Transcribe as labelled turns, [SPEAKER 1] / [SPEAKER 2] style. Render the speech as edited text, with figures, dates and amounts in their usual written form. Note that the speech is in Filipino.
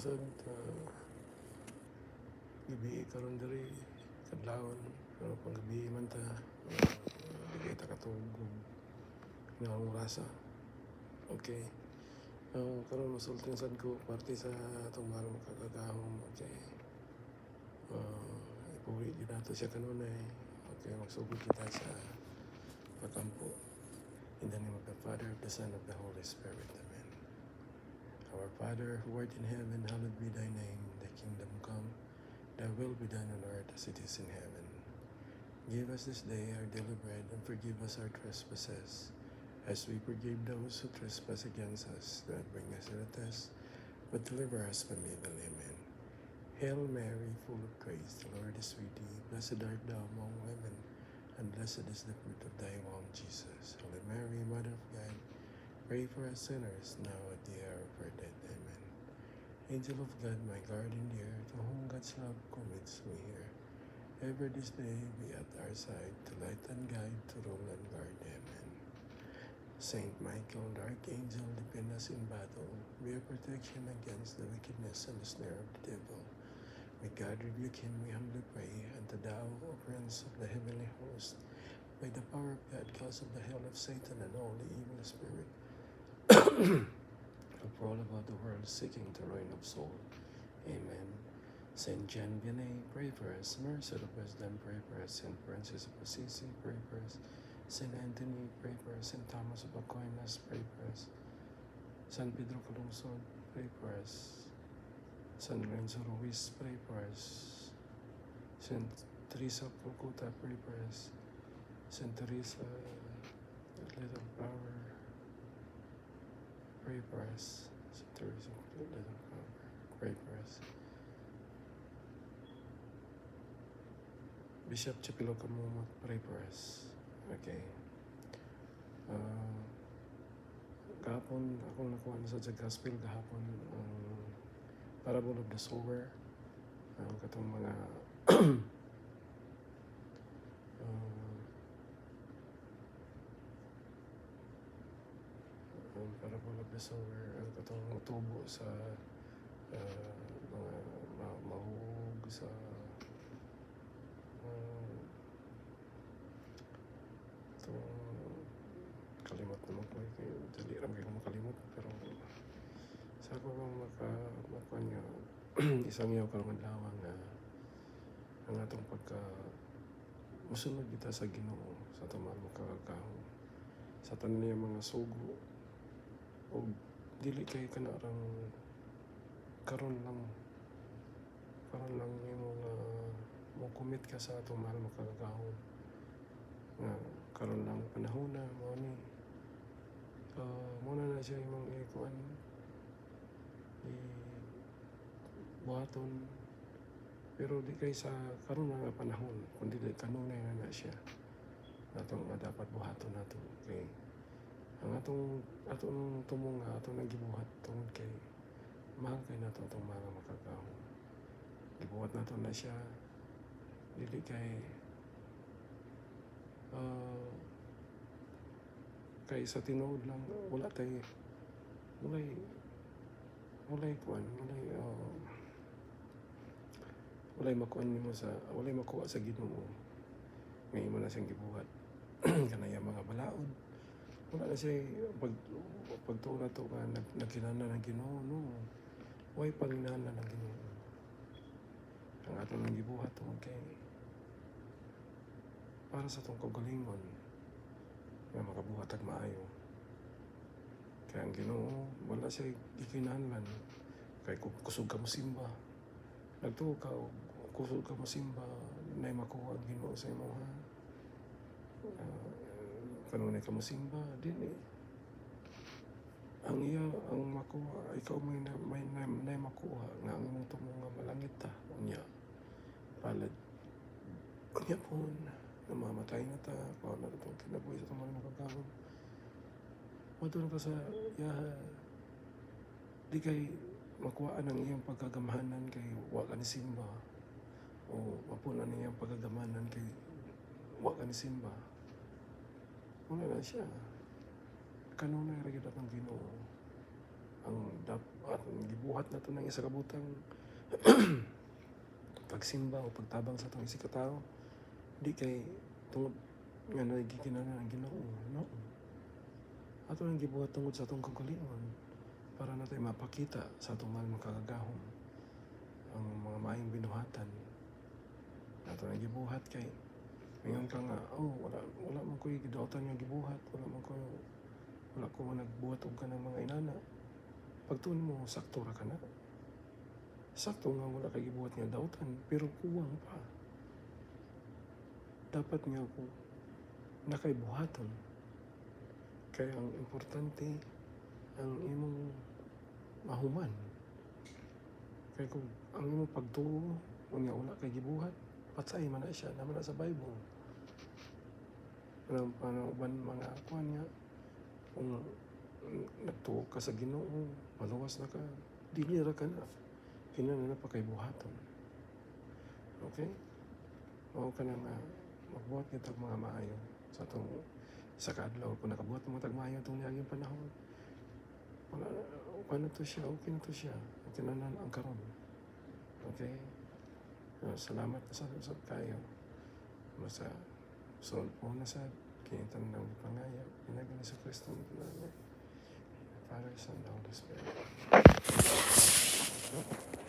[SPEAKER 1] sad gabi karon diri kadlawon pero pang gabi man ta bigay ta katulog nga orasa. Okay. Karon masultin sad ko parte sa atong mahal makakagahom. Okay. Ipuwi gyud nato siya kanunay. Okay, magsugod kita sa pakampo. In the name of the Father, of the Son, of the Holy Spirit. Amen. Our Father, who art in heaven, hallowed be thy name. Thy kingdom come, thy will be done on earth as it is in heaven. Give us this day our daily bread, and forgive us our trespasses, as we forgive those who trespass against us. Do not bring us to the test, but deliver us from evil. Amen. Hail Mary, full of grace, the Lord is with thee. Blessed art thou among women, and blessed is the fruit of thy womb, Jesus. Holy Mary, Mother of God, pray for us sinners, now at the hour of our death. Amen. Angel of God, my guardian dear, to whom God's love commits me here, ever this day be at our side, to light and guide, to rule and guard. Amen. Saint Michael, the archangel, defend us in battle, be a protection against the wickedness and the snare of the devil. May God rebuke him, we humbly pray, and to thou, O Prince of the heavenly host, by the power of God, cast of the hell of Satan and all the evil spirit who prowl about the world seeking the ruin of soul. Amen. Saint John Vianney, pray for us. Merced of Wisdom, pray for us. Saint Francis of Assisi, pray for us. Saint Anthony, pray for us. Saint Thomas of Aquinas, pray for us. San Pedro Calungsod, pray for us. San Lorenzo Ruiz, pray for us. Saint Teresa of Calcutta, pray for us. Saint Teresa, Little Flower, pray for us. Saint Teresa, Little Flower, pray for us. Bishop Chapilo Camumot, pray for us. Okay. Kahapon, akong nakuha na sa gospel kahapon, Parable of the Sower, katong mga Parable of the Sower, katong tubo sa mga mahug sa kalimot naman ko dali lang kayo makalimot, pero sa ako bang makakuan nga isang yaw karong adlaw nga ang atong pagka musunod kita sa Ginoo sa tamang makakagahom sa tanan niya mga sugo o dili kay kanarang karon lang imo nga mo commit ka sa atong mahal makakagahom nga karon lang panahon na mo ni muna na siya imong ikuan buhaton, pero di kay sa karon nga panahon kundi di kanunay na siya natong dapat buhaton nato kay ang atong tumong nga atong nagibuhat tungod kay mahal kay nato atong mga makakahon. Gibuhat nato na siya dili kay kay sa tinuod lang walay makuha sa Ginoo may imo na siyang gibuhat kanaya mga balaod wala na siya pagtuon na to nga nagkinahanglan ng Ginoo no way panginahanglan ng Ginoo ang atong nang gibuhat tungod kay para sa itong kagalingon nga makabuhat ag maayo. Kaya ang Ginoo wala siya ikinahanglan kay kusog ka mo simba nagtuo ka kusog ka mo simba nay makuha ang Ginoo sa imo ha kanunay ka mo simba dili ang makuha ikaw may makuha nga ang imong tumo nga malangit ta unya palad unya po namamatay na ta paano na itong kinabuhi sa itong mga makagahon matulog ka sa di kay makuhaan ang iyong pagkagamahanan kay wala ni simba o mapunan ang iyong pagkagamahanan kay wala ni simba wala na siya kanunay ra gyud atong Ginoo ang gibuhat na to ng isa ka butang pagsimba o pagtabang sa itong isa ka tao, di kay tungod nga nagiginanan ang Ginoo, no? Ato ang gibuhat tungod sa itong kagalingon para natin mapakita sa itong mahal makagagahom ang mga maayong binuhatan. Ato ang gibuhat kay ngayon ka nga, wala man ko'y gidautan nga gibuhat, wala ko nagbuhat og ka ng mga inana. Pagtuon mo, sakto ra ka na. Sakto nga wala kay gibuhat nga dautan, pero kuwang pa. Dapat nga ako nakaibuhaton. Kaya ang importante, ang imong mahuman. Kaya kung ang imong pagtuo, kung nga wala kay gibuhat, patay man na siya, naman na sa Bible. Uban mga kuan nga, kung nagtuo ka sa Ginoo, maluwas na ka, dinira ka na. Kinana na pa kay buhaton. Okay? Mao ka na nga, magbuhat ng mga maayo sa itong sa kaadlaw. Kung nakabuhat ng mga tagmaayo itong niyaging panahon, wala na to siya, okay na to siya. Okay na ang karon. Okay? Salamat sa kayo. Sa sunod po na sa kinitan ng pangaya, pinagin sa Kristo ng Father, Son, and Holy Spirit.